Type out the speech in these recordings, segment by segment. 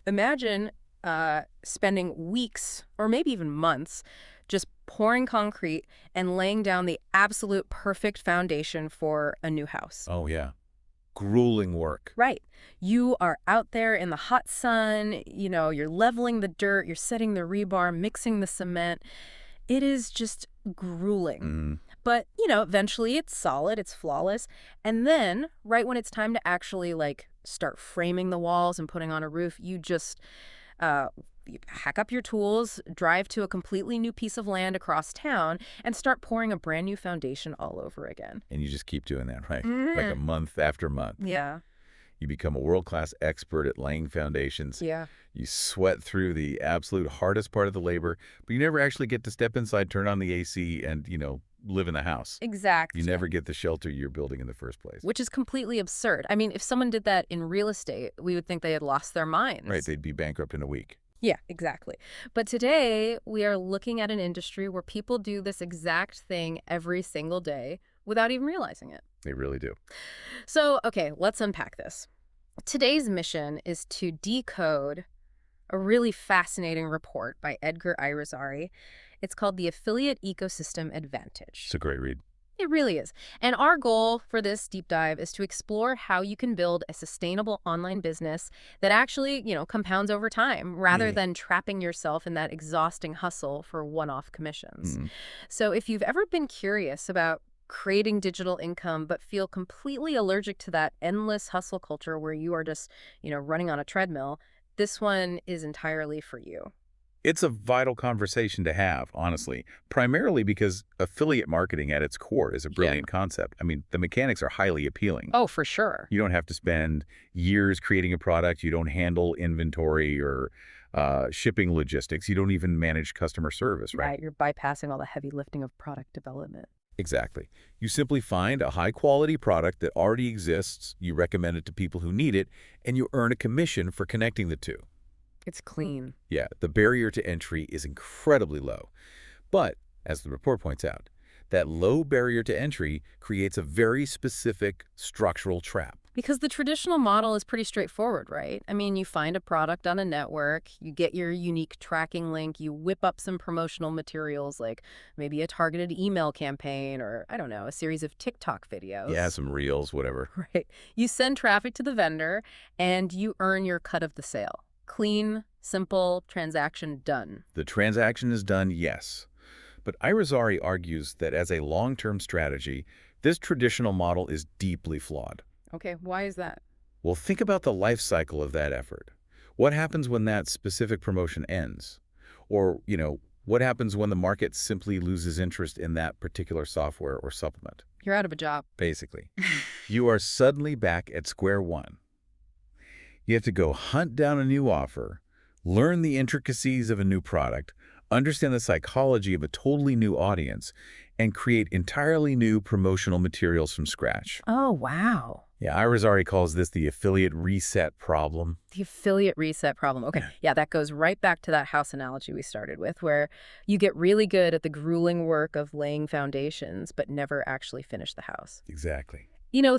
Imagine spending weeks or maybe even months just pouring concrete and laying down the absolute perfect foundation for a new house. Oh, yeah. Grueling work. Right. You are out there in the hot sun, you're leveling the dirt, you're setting the rebar, mixing the cement. It is just grueling. Mm, But, eventually it's solid, it's flawless. And then, right when it's time to actually, start framing the walls and putting on a roof, uh, you hack up your tools, drive to a completely new piece of land across town, and start pouring a brand new foundation all over again. and you just keep doing that, right? Like a Mhm. month after month. Yeah. You become a world-class expert at laying foundations. Yeah. You sweat through the absolute hardest part of the labor, but you never actually get to step inside, turn on the AC, and, live in the house. You Exactly. never get the shelter you're building in the first place. Which is completely absurd. I mean, if someone did that in real estate, we would think they had lost their Right, minds. they'd be bankrupt in a week. Yeah, exactly. But today, we are looking at an industry where people do this exact thing every single day without even realizing it. They really do. So, okay, let's unpack this. Today's mission is to decode a really fascinating report by Edgar Irizarry. It's called The Affiliate Ecosystem Advantage. It's a great read. It really is. And our goal for this deep dive is to explore how you can build a sustainable online business that actually, compounds over time rather Yeah. than trapping yourself in that exhausting hustle for one-off commissions. Mm. So if you've ever been curious about creating digital income but feel completely allergic to that endless hustle culture where you are just, running on a treadmill, this one is entirely for you. It's a vital conversation to have, honestly, primarily because affiliate marketing at its core is a Yeah. brilliant concept. I mean, the mechanics are highly appealing. Oh, for sure. You don't have to spend years creating a product. You don't handle inventory or shipping logistics. You don't even manage customer service, right? Right, you're bypassing all the heavy lifting of product development. Exactly. You simply find a high-quality product that already exists, you recommend it to people who need it, and you earn a commission for connecting the two. It's clean. Yeah, the barrier to entry is incredibly low. But, as the report points out, that low barrier to entry creates a very specific structural trap. Because the traditional model is pretty straightforward, right? I mean, you find a product on a network, you get your unique tracking link, you whip up some promotional materials like maybe a targeted email campaign or, I don't know, a series of TikTok videos. Yeah, some reels, whatever. Right. You send traffic to the vendor and you earn your cut of the sale. Clean, simple, transaction done. The transaction is done, yes. But Irizarry argues that as a long-term strategy, this traditional model is deeply flawed. Okay, why is that? Well, think about the life cycle of that effort. What happens when that specific promotion ends? Or, what happens when the market simply loses interest in that particular software or supplement? You're out of a job. Basically, you are suddenly back at square one. You have to go hunt down a new offer, learn the intricacies of a new product, understand the psychology of a totally new audience, and create entirely new promotional materials from scratch. Oh, wow. Yeah, Irizarry calls this the affiliate reset problem. The affiliate reset problem. Okay, yeah, that goes right back to that house analogy we started with, where you get really good at the grueling work of laying foundations, but never actually finish the house. Exactly.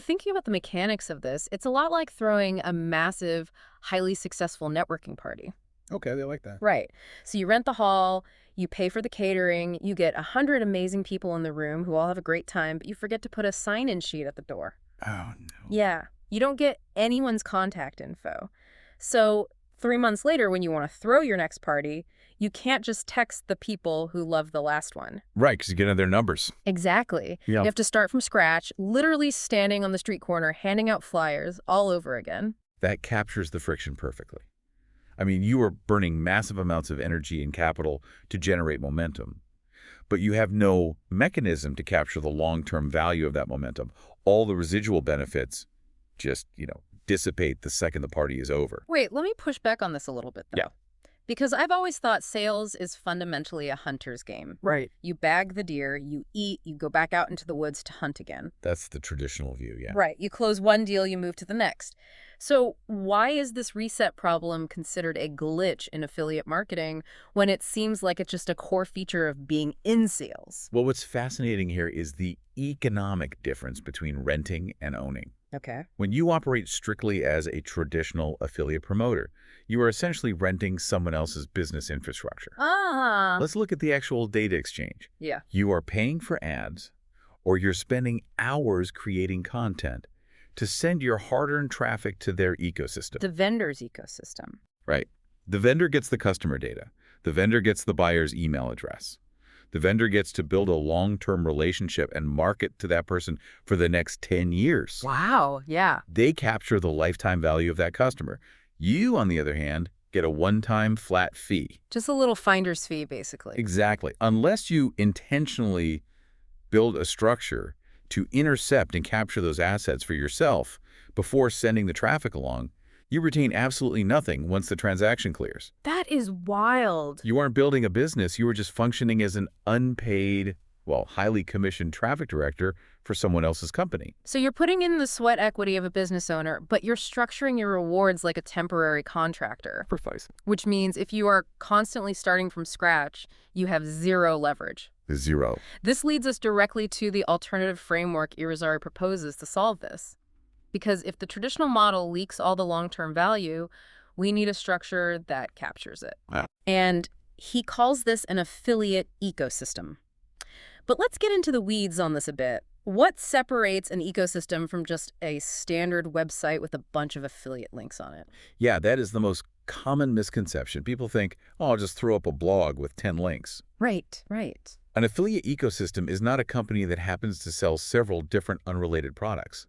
Thinking about the mechanics of this, it's a lot like throwing a massive, highly successful networking party. Okay, they like that. Right. So you rent the hall, you pay for the catering, you get 100 amazing people in the room who all have a great time, but you forget to put a sign-in sheet at the door. Oh, no. Yeah, you don't get anyone's contact info. So 3 months later, when you want to throw your next party, you can't just text the people who loved the last one. Right, because you get their numbers. Exactly. Yeah. You have to start from scratch, literally standing on the street corner, handing out flyers all over again. That captures the friction perfectly. I mean, you are burning massive amounts of energy and capital to generate momentum, but you have no mechanism to capture the long-term value of that momentum. All the residual benefits just, dissipate the second the party is over. Wait, let me push back on this a little bit, though. Yeah. Because I've always thought sales is fundamentally a hunter's game. Right. You bag the deer, you eat, you go back out into the woods to hunt again. That's the traditional view, yeah. Right. You close one deal, you move to the next. So why is this reset problem considered a glitch in affiliate marketing when it seems like it's just a core feature of being in sales? Well, what's fascinating here is the economic difference between renting and owning. Okay. When you operate strictly as a traditional affiliate promoter, you are essentially renting someone else's business infrastructure. Ah. Let's look at the actual data exchange. Yeah. You are paying for ads, or you're spending hours creating content to send your hard-earned traffic to their ecosystem. The vendor's ecosystem. Right. The vendor gets the customer data. The vendor gets the buyer's email address. The vendor gets to build a long-term relationship and market to that person for the next 10 years. Wow. Yeah. They capture the lifetime value of that customer. You, on the other hand, get a one-time flat fee. Just a little finder's fee, basically. Exactly. Unless you intentionally build a structure to intercept and capture those assets for yourself before sending the traffic along, you retain absolutely nothing once the transaction clears. That is wild. You aren't building a business. You are just functioning as an unpaid, well, highly commissioned traffic director for someone else's company. So you're putting in the sweat equity of a business owner, but you're structuring your rewards like a temporary contractor. Precisely. Which means if you are constantly starting from scratch, you have zero leverage. Zero. This leads us directly to the alternative framework Irizarry proposes to solve this. Because if the traditional model leaks all the long-term value, we need a structure that captures it. Ah. And he calls this an affiliate ecosystem. But let's get into the weeds on this a bit. What separates an ecosystem from just a standard website with a bunch of affiliate links on it? Yeah, that is the most common misconception. People think, oh, I'll just throw up a blog with 10 links. Right, right. An affiliate ecosystem is not a company that happens to sell several different unrelated products.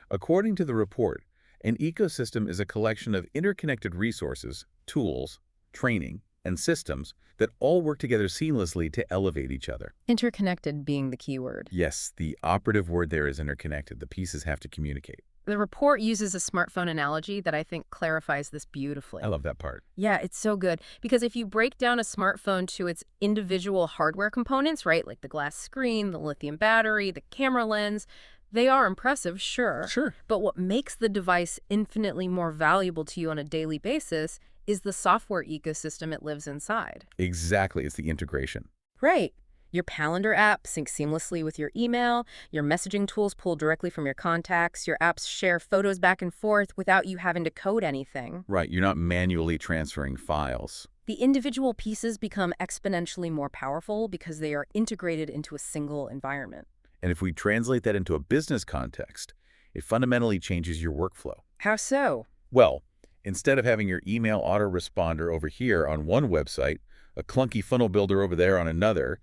According to the report, an ecosystem is a collection of interconnected resources, tools, training, and systems that all work together seamlessly to elevate each other. Interconnected being the key word. Yes, the operative word there is interconnected. The pieces have to communicate. The report uses a smartphone analogy that I think clarifies this beautifully. I love that part. Yeah, it's so good. Because if you break down a smartphone to its individual hardware components, right, like the glass screen, the lithium battery, the camera lens, they are impressive, sure. Sure. But what makes the device infinitely more valuable to you on a daily basis is the software ecosystem it lives inside. Exactly. It's the integration. Right. Your calendar app syncs seamlessly with your email, your messaging tools pull directly from your contacts, your apps share photos back and forth without you having to code anything. Right. You're not manually transferring files. The individual pieces become exponentially more powerful because they are integrated into a single environment. And if we translate that into a business context, it fundamentally changes your workflow. How so? Well, instead of having your email autoresponder over here on one website, a clunky funnel builder over there on another,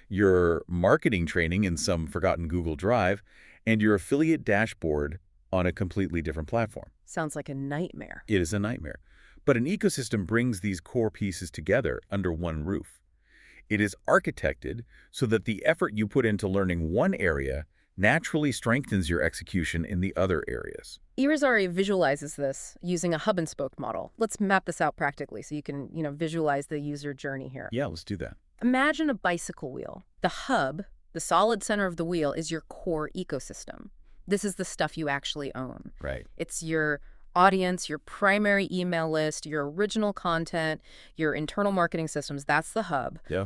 your marketing training in some forgotten Google Drive, and your affiliate dashboard on a completely different platform. Sounds like a nightmare. It is a nightmare. But an ecosystem brings these core pieces together under one roof. It is architected so that the effort you put into learning one area naturally strengthens your execution in the other areas. Irizarry visualizes this using a hub-and-spoke model. Let's map this out practically so you can, visualize the user journey here. Yeah, let's do that. Imagine a bicycle wheel. The hub, the solid center of the wheel, is your core ecosystem. This is the stuff you actually own. Right. It's your audience, your primary email list, your original content, your internal marketing systems. That's the hub. Yeah.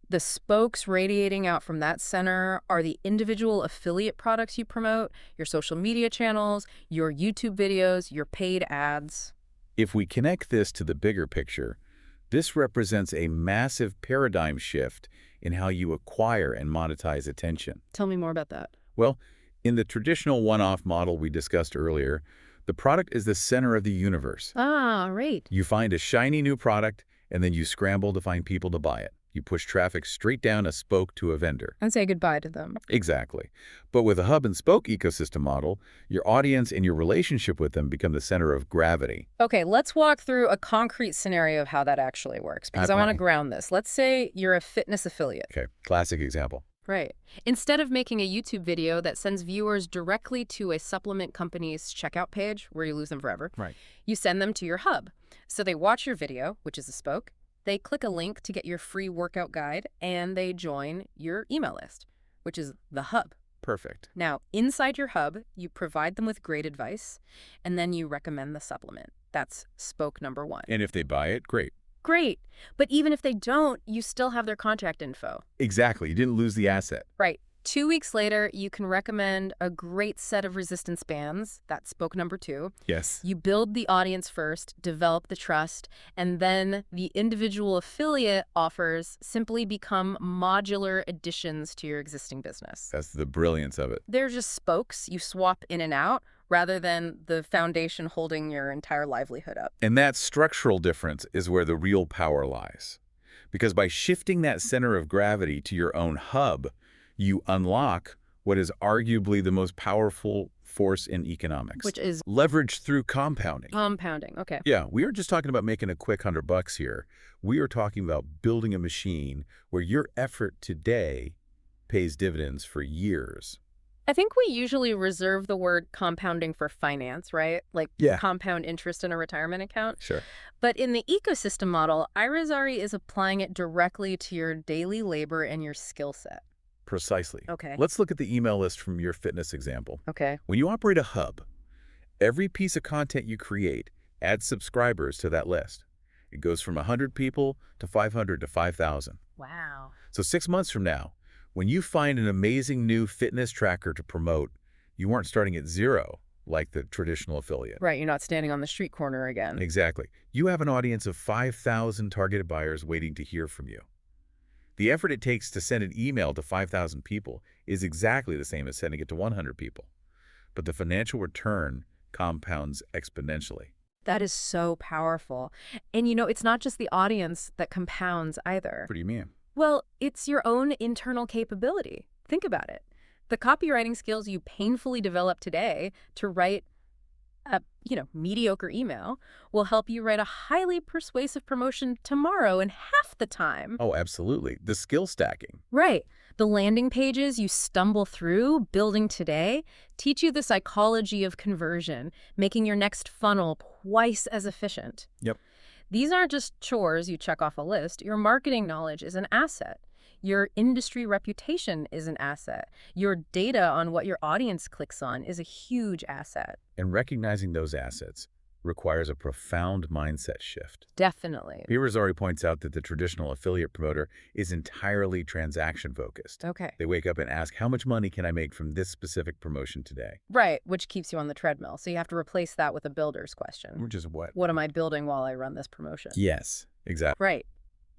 The spokes radiating out from that center are the individual affiliate products you promote, your social media channels, your YouTube videos, your paid ads. If we connect this to the bigger picture, this represents a massive paradigm shift in how you acquire and monetize attention. Tell me more about that. Well, in the traditional one-off model we discussed earlier, the product is the center of the universe. Ah, right. You find a shiny new product, and then you scramble to find people to buy it. You push traffic straight down a spoke to a vendor. And say goodbye to them. Exactly. But with a hub-and-spoke ecosystem model, your audience and your relationship with them become the center of gravity. Okay, let's walk through a concrete scenario of how that actually works, because I want to ground this. Let's say you're a fitness affiliate. Okay, classic example. Right. Instead of making a YouTube video that sends viewers directly to a supplement company's checkout page, where you lose them forever, Right. you send them to your hub. So they watch your video, which is a spoke, they click a link to get your free workout guide, and they join your email list, which is the hub. Perfect. Now, inside your hub, you provide them with great advice, and then you recommend the supplement. That's spoke number one. And if they buy it, great. Great. But even if they don't, you still have their contact info. Exactly. You didn't lose the asset. Right. 2 weeks later, you can recommend a great set of resistance bands. That's spoke number 2. Yes. You build the audience first, develop the trust, and then the individual affiliate offers simply become modular additions to your existing business. That's the brilliance of it. They're just spokes you swap in and out rather than the foundation holding your entire livelihood up. And that structural difference is where the real power lies. Because by shifting that center of gravity to your own hub, you unlock what is arguably the most powerful force in economics. Which is? Leverage through compounding. Compounding, okay. Yeah, we aren't just talking about making a quick $100 here. We are talking about building a machine where your effort today pays dividends for years. I think we usually reserve the word compounding for finance, right? Like compound interest in a retirement account. Sure. But in the ecosystem model, Irizarry is applying it directly to your daily labor and your skill set. Precisely. Okay. Let's look at the email list from your fitness example. Okay. When you operate a hub, every piece of content you create adds subscribers to that list. It goes from 100 people to 500 to 5,000. Wow. So 6 months from now, when you find an amazing new fitness tracker to promote, you aren't starting at zero like the traditional affiliate. Right, you're not standing on the street corner again. Exactly. You have an audience of 5,000 targeted buyers waiting to hear from you. The effort it takes to send an email to 5,000 people is exactly the same as sending it to 100 people. But the financial return compounds exponentially. That is so powerful. And it's not just the audience that compounds either. What do you mean? Well, it's your own internal capability. Think about it. The copywriting skills you painfully develop today to write a, mediocre email will help you write a highly persuasive promotion tomorrow in half the time. Oh, absolutely. The skill stacking. Right. The landing pages you stumble through building today teach you the psychology of conversion, making your next funnel twice as efficient. Yep. These aren't just chores you check off a list. Your marketing knowledge is an asset. Your industry reputation is an asset. Your data on what your audience clicks on is a huge asset. And recognizing those assets requires a profound mindset shift. Definitely. Irizarry points out that the traditional affiliate promoter is entirely transaction-focused. Okay. They wake up and ask, how much money can I make from this specific promotion today? Right, which keeps you on the treadmill. So you have to replace that with a builder's question. Which is what? What am I building while I run this promotion? Yes, exactly. Right.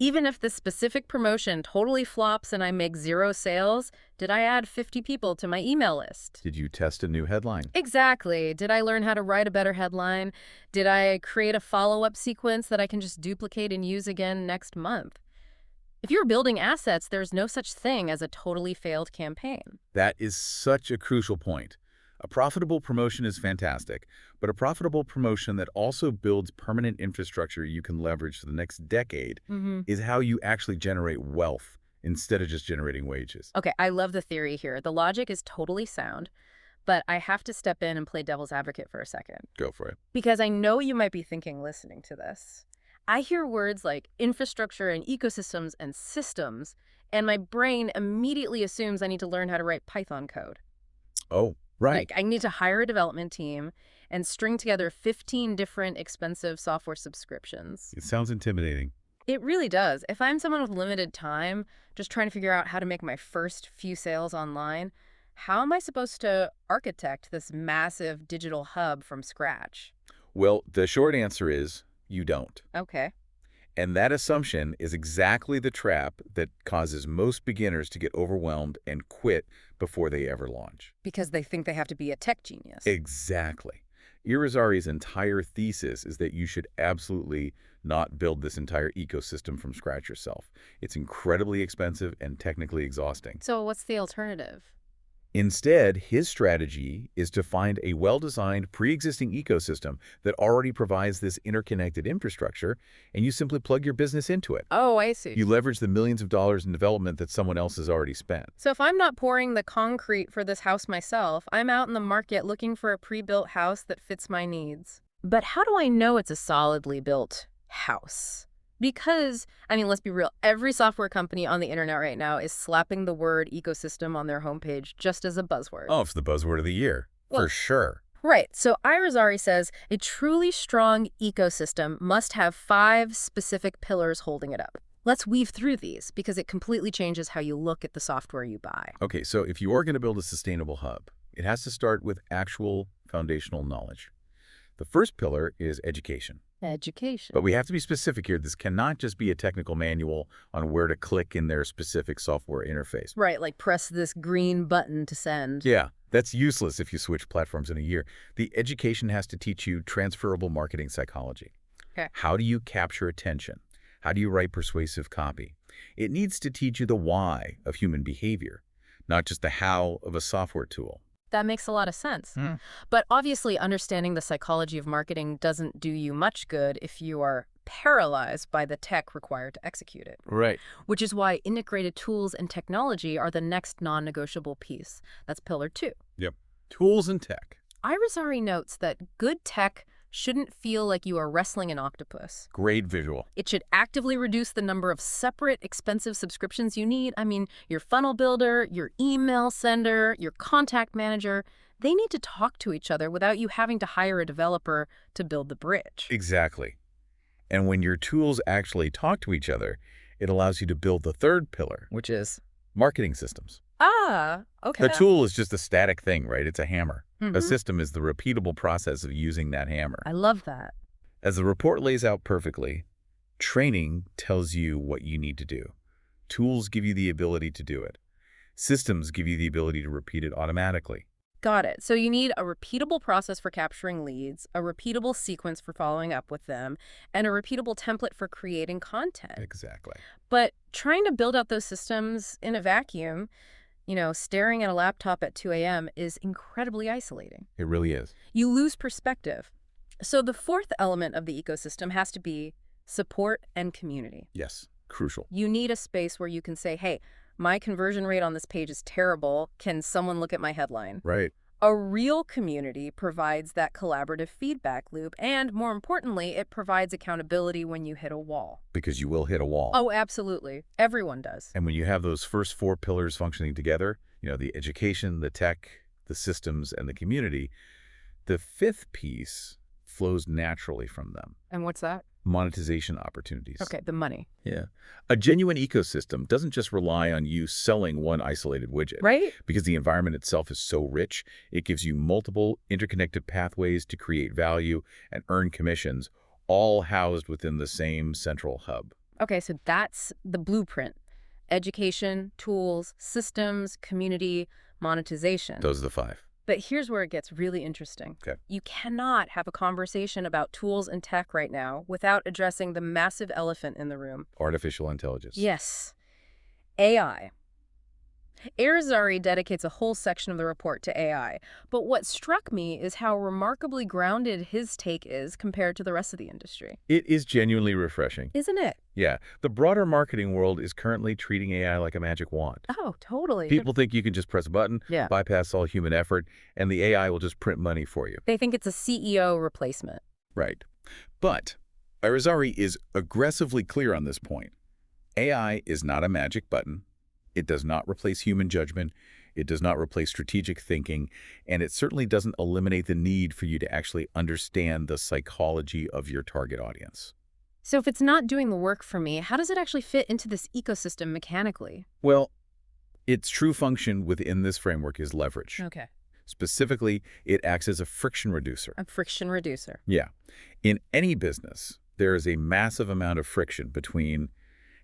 Even if the specific promotion totally flops and I make 0 sales, did I add 50 people to my email list? Did you test a new headline? Exactly. Did I learn how to write a better headline? Did I create a follow-up sequence that I can just duplicate and use again next month? If you're building assets, there's no such thing as a totally failed campaign. That is such a crucial point. A profitable promotion is fantastic, but a profitable promotion that also builds permanent infrastructure you can leverage for the next decade is how you actually generate wealth instead of just generating wages. Okay, I love the theory here. The logic is totally sound, but I have to step in and play devil's advocate for a second. Go for it. Because I know you might be thinking listening to this. I hear words like infrastructure and ecosystems and systems, and my brain immediately assumes I need to learn how to write Python code. Oh, right. Like, I need to hire a development team and string together 15 different expensive software subscriptions. It sounds intimidating. It really does. If I'm someone with limited time, just trying to figure out how to make my first few sales online, how am I supposed to architect this massive digital hub from scratch? Well, the short answer is you don't. Okay. And that assumption is exactly the trap that causes most beginners to get overwhelmed and quit before they ever launch. Because they think they have to be a tech genius. Exactly. Irizarry's entire thesis is that you should absolutely not build this entire ecosystem from scratch yourself. It's incredibly expensive and technically exhausting. So what's the alternative? Instead, his strategy is to find a well-designed, pre-existing ecosystem that already provides this interconnected infrastructure, and you simply plug your business into it. Oh, I see. You leverage the millions of dollars in development that someone else has already spent. So if I'm not pouring the concrete for this house myself, I'm out in the market looking for a pre-built house that fits my needs. But how do I know it's a solidly built house? Because, let's be real, every software company on the internet right now is slapping the word ecosystem on their homepage just as a buzzword. Oh, it's the buzzword of the year, for sure. Right. So Irizarry says a truly strong ecosystem must have 5 specific pillars holding it up. Let's weave through these because it completely changes how you look at the software you buy. Okay, so if you are going to build a sustainable hub, it has to start with actual foundational knowledge. The first pillar is education. Education. But we have to be specific here. This cannot just be a technical manual on where to click in their specific software interface. Right, like press this green button to send. Yeah, that's useless if you switch platforms in a year. The education has to teach you transferable marketing psychology. Okay. How do you capture attention? How do you write persuasive copy? It needs to teach you the why of human behavior, not just the how of a software tool. That makes a lot of sense. But obviously, understanding the psychology of marketing doesn't do you much good if you are paralyzed by the tech required to execute it. Right. Which is why integrated tools and technology are the next non-negotiable piece. That's pillar 2. Yep. Tools and tech. Irizarry notes that good tech shouldn't feel like you are wrestling an octopus. Great visual. It should actively reduce the number of separate, expensive subscriptions you need. I mean, your funnel builder, your email sender, your contact manager, they need to talk to each other without you having to hire a developer to build the bridge. Exactly. And when your tools actually talk to each other, it allows you to build the third pillar, Which is? marketing systems. Ah, okay. The tool is just a static thing, right? It's a hammer. A Mhm. system is the repeatable process of using that hammer. I love that. As the report lays out perfectly, training tells you what you need to do. Tools give you the ability to do it. Systems give you the ability to repeat it automatically. Got it. So you need a repeatable process for capturing leads, a repeatable sequence for following up with them, and a repeatable template for creating content. Exactly. But trying to build out those systems in a vacuum, staring at a laptop at 2 a.m. is incredibly isolating. It really is. You lose perspective. So the fourth element of the ecosystem has to be support and community. Yes. Crucial. You need a space where you can say, hey, my conversion rate on this page is terrible. Can someone look at my headline? Right. A real community provides that collaborative feedback loop, and more importantly, it provides accountability when you hit a wall. Because you will hit a wall. Oh, absolutely. Everyone does. And when you have those first 4 pillars functioning together, the education, the tech, the systems, and the community, the 5th piece flows naturally from them. And what's that? Monetization opportunities. Okay, the money. Yeah. A genuine ecosystem doesn't just rely on you selling one isolated widget. Right? Because the environment itself is so rich, it gives you multiple interconnected pathways to create value and earn commissions, all housed within the same central hub. Okay, so that's the blueprint. Education, tools, systems, community, monetization. Those are the 5. But here's where it gets really interesting. Okay. You cannot have a conversation about tools and tech right now without addressing the massive elephant in the room. Artificial intelligence. Yes. AI. Irizarry dedicates a whole section of the report to AI, but what struck me is how remarkably grounded his take is compared to the rest of the industry. It is genuinely refreshing. Isn't it? Yeah. The broader marketing world is currently treating AI like a magic wand. Oh, totally. People think you can just press a button, Yeah. bypass all human effort, and the AI will just print money for you. They think it's a CEO replacement. Right. But Irizarry is aggressively clear on this point. AI is not a magic button. It does not replace human judgment. It does not replace strategic thinking. And it certainly doesn't eliminate the need for you to actually understand the psychology of your target audience. So if it's not doing the work for me, how does it actually fit into this ecosystem mechanically? Well, its true function within this framework is leverage. Okay. Specifically, it acts as a friction reducer. A friction reducer. Yeah. In any business, there is a massive amount of friction between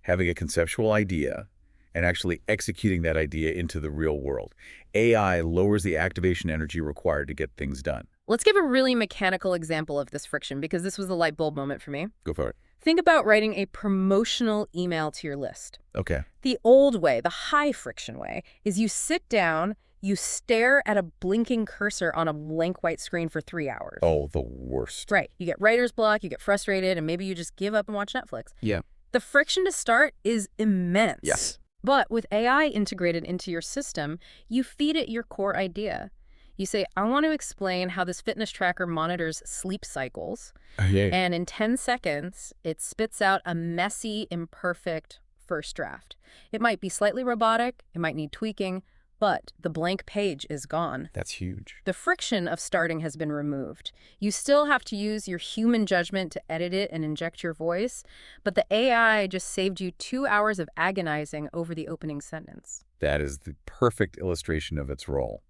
having a conceptual idea and actually executing that idea into the real world. AI lowers the activation energy required to get things done. Let's give a really mechanical example of this friction because this was the light bulb moment for me. Go for it. Think about writing a promotional email to your list. Okay. The old way, the high friction way, is you sit down, you stare at a blinking cursor on a blank white screen for 3 hours. Oh, the worst. Right. You get writer's block, you get frustrated, and maybe you just give up and watch Netflix. Yeah. The friction to start is immense. Yes. But with AI integrated into your system, you feed it your core idea. You say, I want to explain how this fitness tracker monitors sleep cycles. Yeah. And in 10 seconds, it spits out a messy, imperfect first draft. It might be slightly robotic, it might need tweaking, but the blank page is gone. That's huge. The friction of starting has been removed. You still have to use your human judgment to edit it and inject your voice, but the AI just saved you 2 hours of agonizing over the opening sentence. That is the perfect illustration of its role.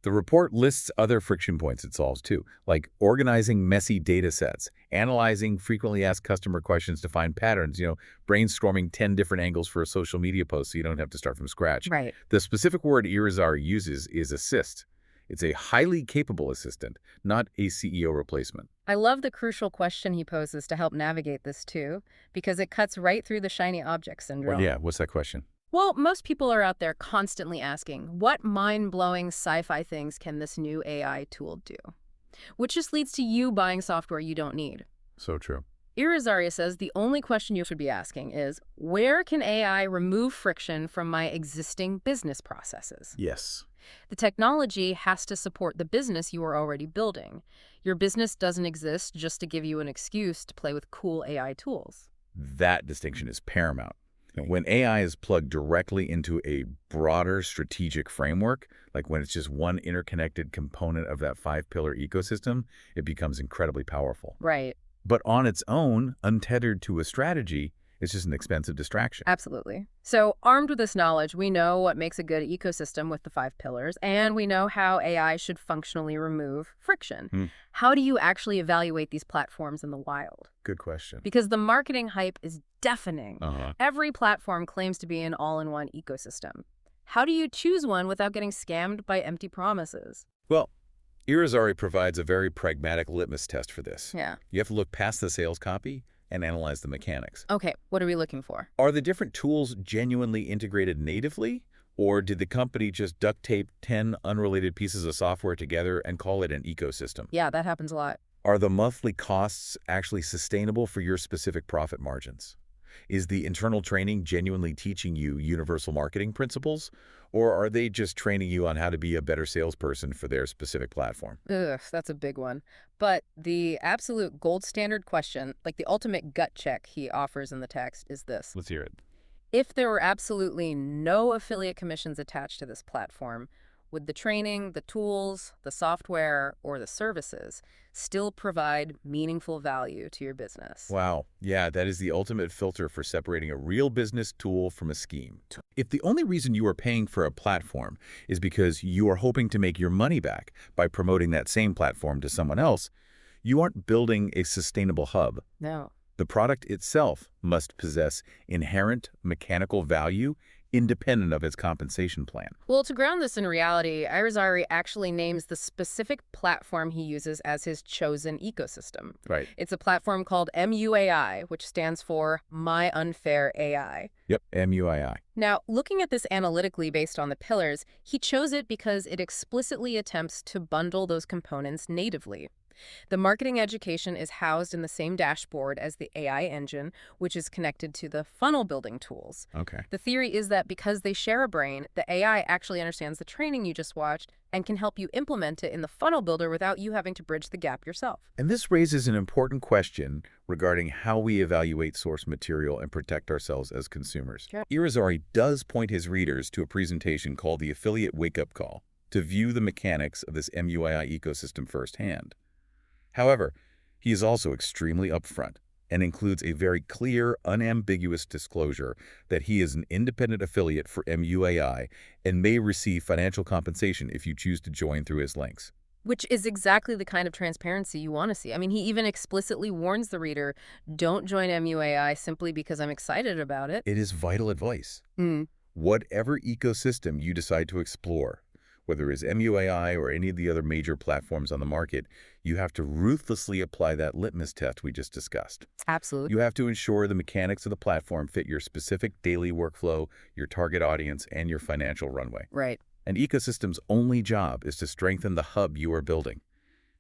The report lists other friction points it solves too, like organizing messy data sets, analyzing frequently asked customer questions to find patterns, brainstorming 10 different angles for a social media post so you don't have to start from scratch. Right. The specific word Irizarry uses is assist. It's a highly capable assistant, not a CEO replacement. I love the crucial question he poses to help navigate this too, because it cuts right through the shiny object syndrome. Well, yeah, what's that question? Well, most people are out there constantly asking, what mind-blowing sci-fi things can this new AI tool do? Which just leads to you buying software you don't need. So true. Irizarry says the only question you should be asking is, where can AI remove friction from my existing business processes? Yes. The technology has to support the business you are already building. Your business doesn't exist just to give you an excuse to play with cool AI tools. That distinction is paramount. When AI is plugged directly into a broader strategic framework, like when it's just one interconnected component of that 5-pillar ecosystem, it becomes incredibly powerful. Right. But on its own, untethered to a strategy, it's just an expensive distraction. Absolutely. So armed with this knowledge, we know what makes a good ecosystem with the 5 pillars, and we know how AI should functionally remove friction. How do you actually evaluate these platforms in the wild? Good question. Because the marketing hype is deafening. Uh-huh. Every platform claims to be an all-in-one ecosystem. How do you choose one without getting scammed by empty promises? Well, Irizarry provides a very pragmatic litmus test for this. Yeah. You have to look past the sales copy and analyze the mechanics. Okay, what are we looking for? Are the different tools genuinely integrated natively? Or did the company just duct tape 10 unrelated pieces of software together and call it an ecosystem? Yeah, that happens a lot. Are the monthly costs actually sustainable for your specific profit margins? Is the internal training genuinely teaching you universal marketing principles? Or are they just training you on how to be a better salesperson for their specific platform? Ugh, that's a big one. But the absolute gold standard question, like the ultimate gut check he offers in the text, is this. Let's hear it. If there were absolutely no affiliate commissions attached to this platform, would the training, the tools, the software, or the services still provide meaningful value to your business? Wow. Yeah, that is the ultimate filter for separating a real business tool from a scheme. If the only reason you are paying for a platform is because you are hoping to make your money back by promoting that same platform to someone else, you aren't building a sustainable hub. No. The product itself must possess inherent mechanical value independent of its compensation plan. Well, to ground this in reality, Irizarry actually names the specific platform he uses as his chosen ecosystem. Right. It's a platform called MUAI, which stands for My Unfair AI. Yep, MUII. Now, looking at this analytically based on the pillars, he chose it because it explicitly attempts to bundle those components natively. The marketing education is housed in the same dashboard as the AI engine, which is connected to the funnel building tools. Okay. The theory is that because they share a brain, the AI actually understands the training you just watched and can help you implement it in the funnel builder without you having to bridge the gap yourself. And this raises an important question regarding how we evaluate source material and protect ourselves as consumers. Sure. Irizarry does point his readers to a presentation called the Affiliate Wake-Up Call to view the mechanics of this MUII ecosystem firsthand. However, he is also extremely upfront and includes a very clear, unambiguous disclosure that he is an independent affiliate for MUAI and may receive financial compensation if you choose to join through his links. Which is exactly the kind of transparency you want to see. I mean, he even explicitly warns the reader, don't join MUAI simply because I'm excited about it. It is vital advice. Whatever ecosystem you decide to explore, whether it's MUAI or any of the other major platforms on the market, you have to ruthlessly apply that litmus test we just discussed. Absolutely. You have to ensure the mechanics of the platform fit your specific daily workflow, your target audience, and your financial runway. Right. An ecosystem's only job is to strengthen the hub you are building.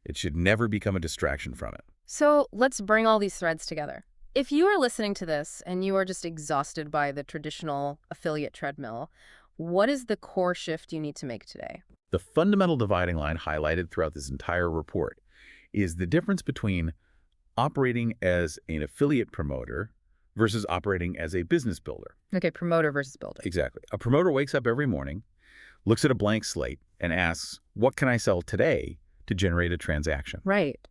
It should never become a distraction from it. So let's bring all these threads together. If you are listening to this and you are just exhausted by the traditional affiliate treadmill, what is the core shift you need to make today? The fundamental dividing line highlighted throughout this entire report is the difference between operating as an affiliate promoter versus operating as a business builder. Okay, promoter versus builder. Exactly. A promoter wakes up every morning, looks at a blank slate and asks, what can I sell today to generate a transaction? Right.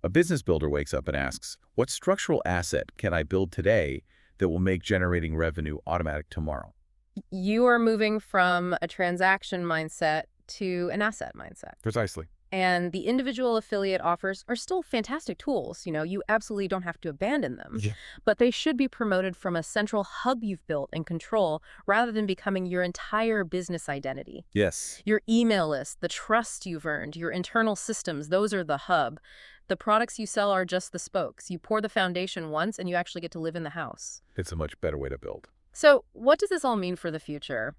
A business builder wakes up and asks, what structural asset can I build today that will make generating revenue automatic tomorrow? You are moving from a transaction mindset to an asset mindset. Precisely. And the individual affiliate offers are still fantastic tools. You absolutely don't have to abandon them. Yeah. But they should be promoted from a central hub you've built and control rather than becoming your entire business identity. Yes. Your email list, the trust you've earned, your internal systems, those are the hub. The products you sell are just the spokes. You pour the foundation once and you actually get to live in the house. It's a much better way to build. So what does this all mean for the future?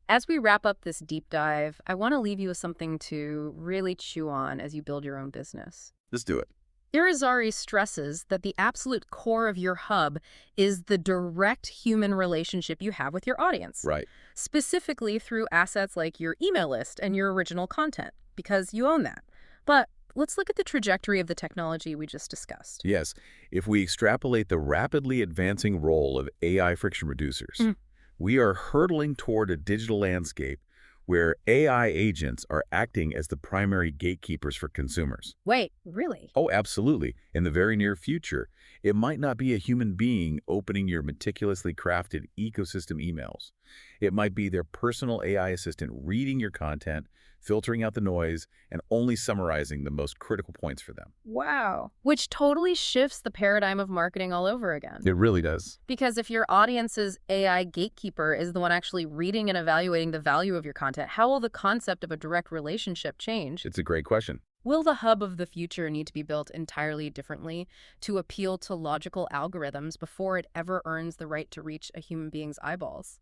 As we wrap up this deep dive, I want to leave you with something to really chew on as you build your own business. Let's do it. Irizarry stresses that the absolute core of your hub is the direct human relationship you have with your audience. Right. Specifically through assets like your email list and your original content, because you own that. But let's look at the trajectory of the technology we just discussed. Yes. If we extrapolate the rapidly advancing role of AI friction reducers, we are hurtling toward a digital landscape where AI agents are acting as the primary gatekeepers for consumers. Wait, really? Oh, absolutely. In the very near future, it might not be a human being opening your meticulously crafted ecosystem emails. It might be their personal AI assistant reading your content, filtering out the noise, and only summarizing the most critical points for them. Wow. Which totally shifts the paradigm of marketing all over again. It really does. Because if your audience's AI gatekeeper is the one actually reading and evaluating the value of your content, how will the concept of a direct relationship change? It's a great question. Will the hub of the future need to be built entirely differently to appeal to logical algorithms before it ever earns the right to reach a human being's eyeballs?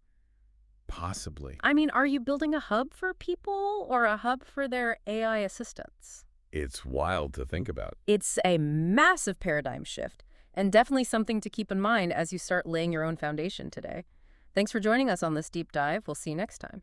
Possibly. I mean, are you building a hub for people or a hub for their AI assistants? It's wild to think about. It's a massive paradigm shift and definitely something to keep in mind as you start laying your own foundation today. Thanks for joining us on this deep dive. We'll see you next time.